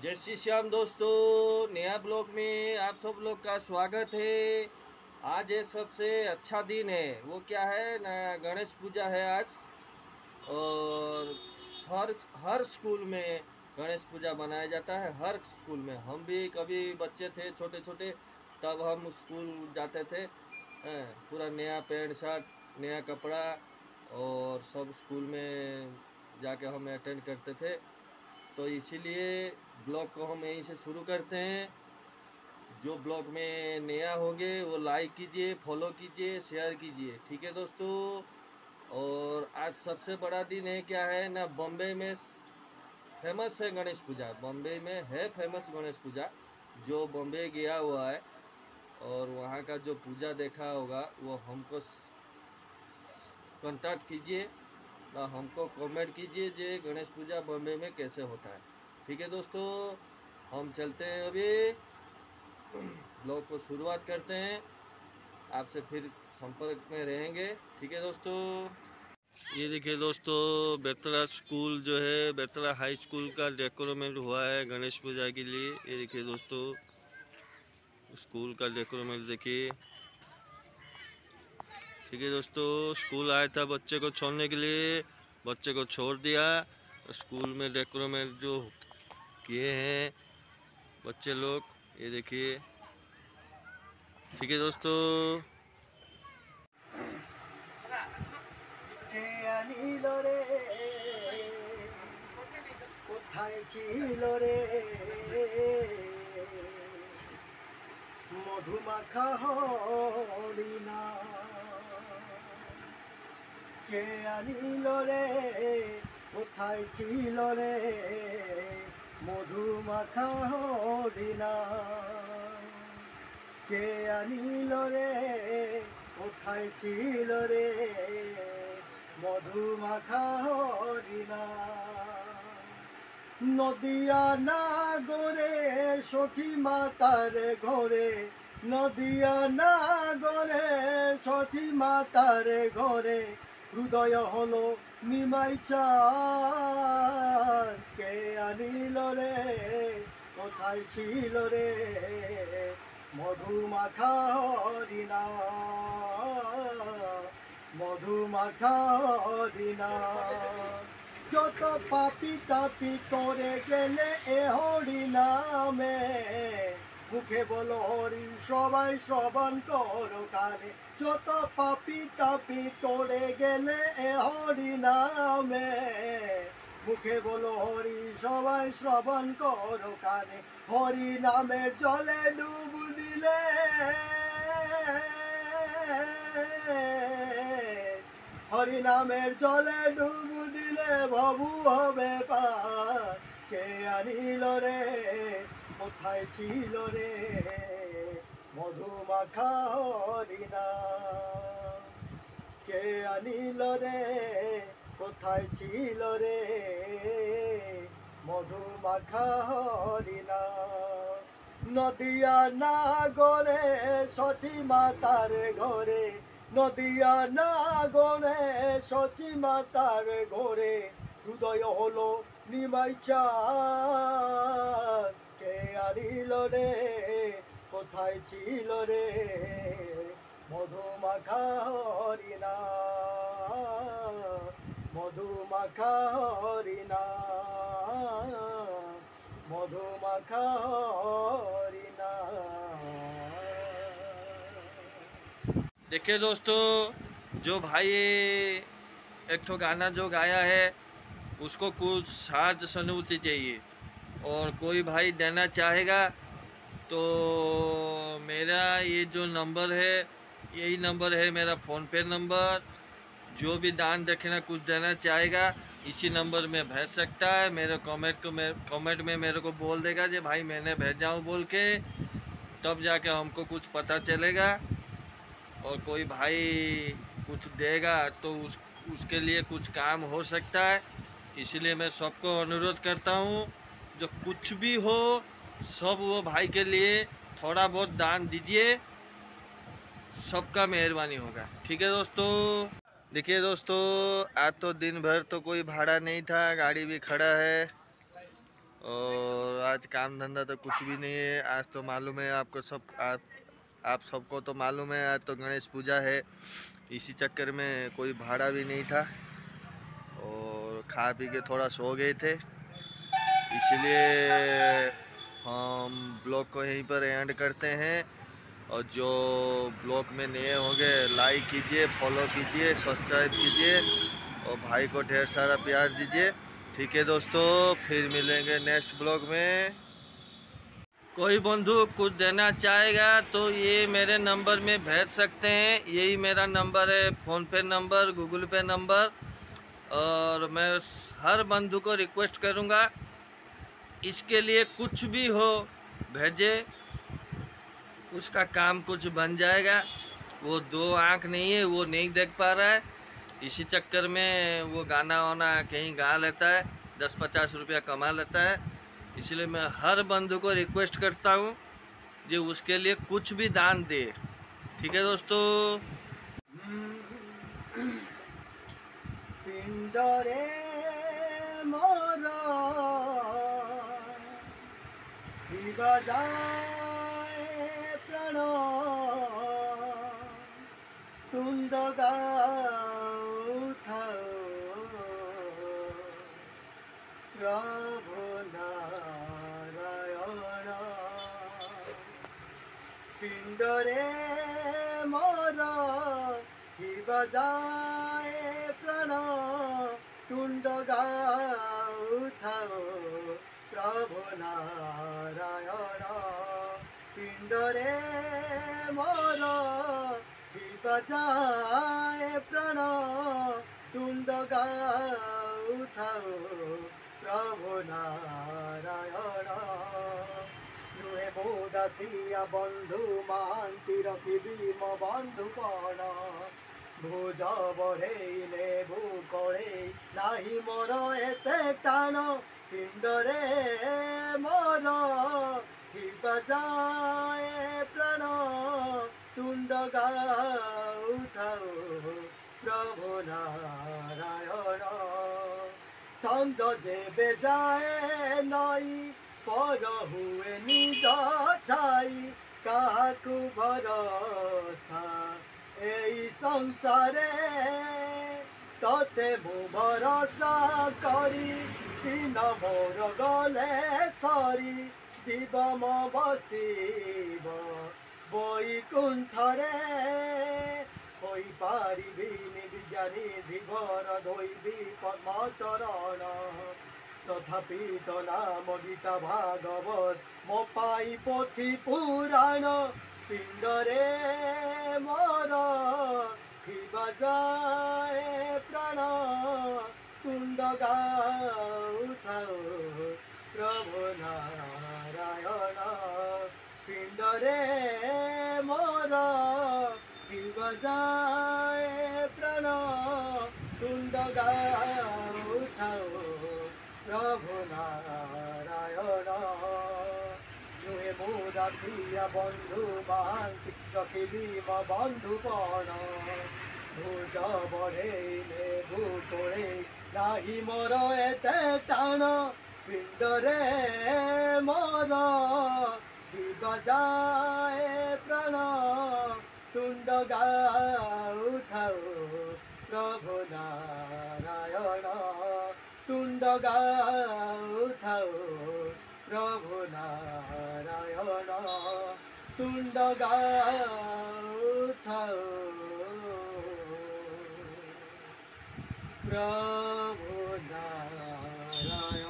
जय श्री श्याम दोस्तों, नया ब्लॉग में आप सब लोग का स्वागत है। आज ये सबसे अच्छा दिन है। वो क्या है ना, गणेश पूजा है आज। और हर हर स्कूल में गणेश पूजा मनाया जाता है। हर स्कूल में हम भी कभी बच्चे थे छोटे छोटे, तब हम स्कूल जाते थे। पूरा नया पैंट शर्ट, नया कपड़ा, और सब स्कूल में जाके हम अटेंड करते थे। तो इसीलिए ब्लॉग को हम यहीं से शुरू करते हैं। जो ब्लॉग में नया होंगे वो लाइक कीजिए, फॉलो कीजिए, शेयर कीजिए, ठीक है दोस्तों। और आज सबसे बड़ा दिन है, क्या है ना, बॉम्बे में फेमस है गणेश पूजा। बॉम्बे में है फेमस गणेश पूजा। जो बॉम्बे गया हुआ है और वहाँ का जो पूजा देखा होगा, वो हमको कांटेक्ट कीजिए या हमको कमेंट कीजिए जे गणेश पूजा बॉम्बे में कैसे होता है। ठीक है दोस्तों, हम चलते हैं अभी, ब्लॉग को शुरुआत करते हैं। आपसे फिर संपर्क में रहेंगे, ठीक है दोस्तों। ये देखिए दोस्तों, बेतरा स्कूल जो है, बेतरा हाई स्कूल का डेकोरेमेंट हुआ है गणेश पूजा के लिए। ये देखिए दोस्तों, स्कूल का डेकोरेमेंट देखिए। ठीक है दोस्तों, स्कूल आया था बच्चे को छोड़ने के लिए, बच्चे को छोड़ दिया। स्कूल में डेकोरेमेंट जो किए हैं बच्चे लोग, ये देखिए। ठीक है दोस्तों। কে আনিল রে কোথায় ছিল রে মধুমাখা হরিণা কে আনিল রে কোথায় ছিল রে মধুমাখা হরিণা কে আনিল রে কোথায় ছিল রে মধুমাখা হরিণা নদিয়া নাগরে সখী মাতার ঘরে নদিয়া নাগরে সখী মাতার ঘরে হৃদয় হলো নিমাই চার কে আনিল রে কোথায় ছিল রে মধুমাখা হরিণা মধুমাখা হরিণা যত পাপি তাপি করে গেলে এ হরি নামে মুখে বলো হরি সবাই শ্রবণ করো কানে যত পাপি তাপি করে গেলে এ হরি নামে মুখে বলো হরি সবাই শ্রবণ করো কানে হরি নামের জলে ডুব দিলে হরি নামের জলে ডুব দিলে ভবু হবে পার কে আনিল রে কোথায় ছিল রে মধুমাখা হরিণা কে আনিল রে কোথায় ছিল রে মধুমাখা হরিণা নদিয়া নাগরে সতী মাতার ঘরে নদিয়া নাগরে সতী মাতার ঘরে হৃদয় হলো নিমাই চার কে আনিল রে কোথায় ছিল রে মধুমাখা হরিণা মধুমাখা হরিণা মধুমাখা হরিণা देखिए दोस्तों, जो भाई एक ठो गाना जो गाया है उसको कुछ साज सनूती चाहिए, और कोई भाई देना चाहेगा तो मेरा ये जो नंबर है, यही नंबर है मेरा फ़ोन पे नंबर। जो भी दान दक्षिणा कुछ देना चाहेगा इसी नंबर में भेज सकता है। मेरे कमेंट में मेरे को बोल देगा कि भाई मैंने भेजा हूँ बोल के, तब जाके हमको कुछ पता चलेगा। और कोई भाई कुछ देगा तो उसके लिए कुछ काम हो सकता है। इसलिए मैं सबको अनुरोध करता हूँ, जो कुछ भी हो सब वो भाई के लिए थोड़ा बहुत दान दीजिए, सबका मेहरबानी होगा। ठीक है दोस्तों। देखिए दोस्तों, आज तो दिन भर तो कोई भाड़ा नहीं था, गाड़ी भी खड़ा है। और आज काम धंधा तो कुछ भी नहीं है। आज तो मालूम है आपको सब, आप सबको तो मालूम है आज तो गणेश पूजा है। इसी चक्कर में कोई भाड़ा भी नहीं था और खा पी के थोड़ा सो गए थे, इसलिए हम ब्लॉग को यहीं पर एंड करते हैं। और जो ब्लॉग में नए होंगे लाइक कीजिए, फॉलो कीजिए, सब्सक्राइब कीजिए और भाई को ढेर सारा प्यार दीजिए। ठीक है दोस्तों, फिर मिलेंगे नेक्स्ट ब्लॉग में। कोई बंधु कुछ देना चाहेगा तो ये मेरे नंबर में भेज सकते हैं। यही मेरा नंबर है, फ़ोन पे नंबर, गूगल पे नंबर। और मैं हर बंधु को रिक्वेस्ट करूँगा, इसके लिए कुछ भी हो भेजे, उसका काम कुछ बन जाएगा। वो दो आँख नहीं है, वो नहीं देख पा रहा है, इसी चक्कर में वो गाना वाना कहीं गा लेता है, 10-50 रुपया कमा लेता है। इसलिए मैं हर बंधु को रिक्वेस्ट करता हूँ जो उसके लिए कुछ भी दान दे। ठीक है दोस्तों। पिंडरे मोर शिव जाए प्राण तुंड गाउथाओ प्रभु नारायण। पिंडरे मोर शिव जाए प्राण तुंड गाउथाओ प्रभु नारायण। पिंडरे मोर शिव जाए प्राण तुंड गाउथाओ प्रभु नारायण। नुहे मो दासिया बंधु मांति रखिबी मो बंधुपण। भुज बढ़ेइले भूकळे नाही मोर एते टाण। पिंडरे मोर शिव जाए प्राण तुंड गाउथाओ प्रभु नारायण। संज जेबे जाए नई पर हुए निज छाई काहाकु भरोसा एई संसारे। तते मु भरोसा करी दिन मोर गले सरी जीव म बसिब बैकुंठरे। होई पारिबिनि विज्ञानी धीवर धोइबी पद्म चरण। तथापि तो नाम गीता भागवत मो पाई पोथी पुराण। पिंडरे मोर शिव जाए प्राण तुंड गाउथाओ प्रभु नारायण। पिंडरे मोर शिव जाए प्राण तुंड गाउथाओ प्रभु नारायण। नुहे मो दासिया बंधु मांति रखिबी मो बंधुपण। भुज बढ़ेइले भूकळे नाही मोर एते टाण। पिंडरे मोर शिव जाए प्राण तुंड गाउथाओ प्रभु नारायण। तुंड गाउथाओ प्रभु नारायण। तुंड गाउथाओ प्रभु नारायण।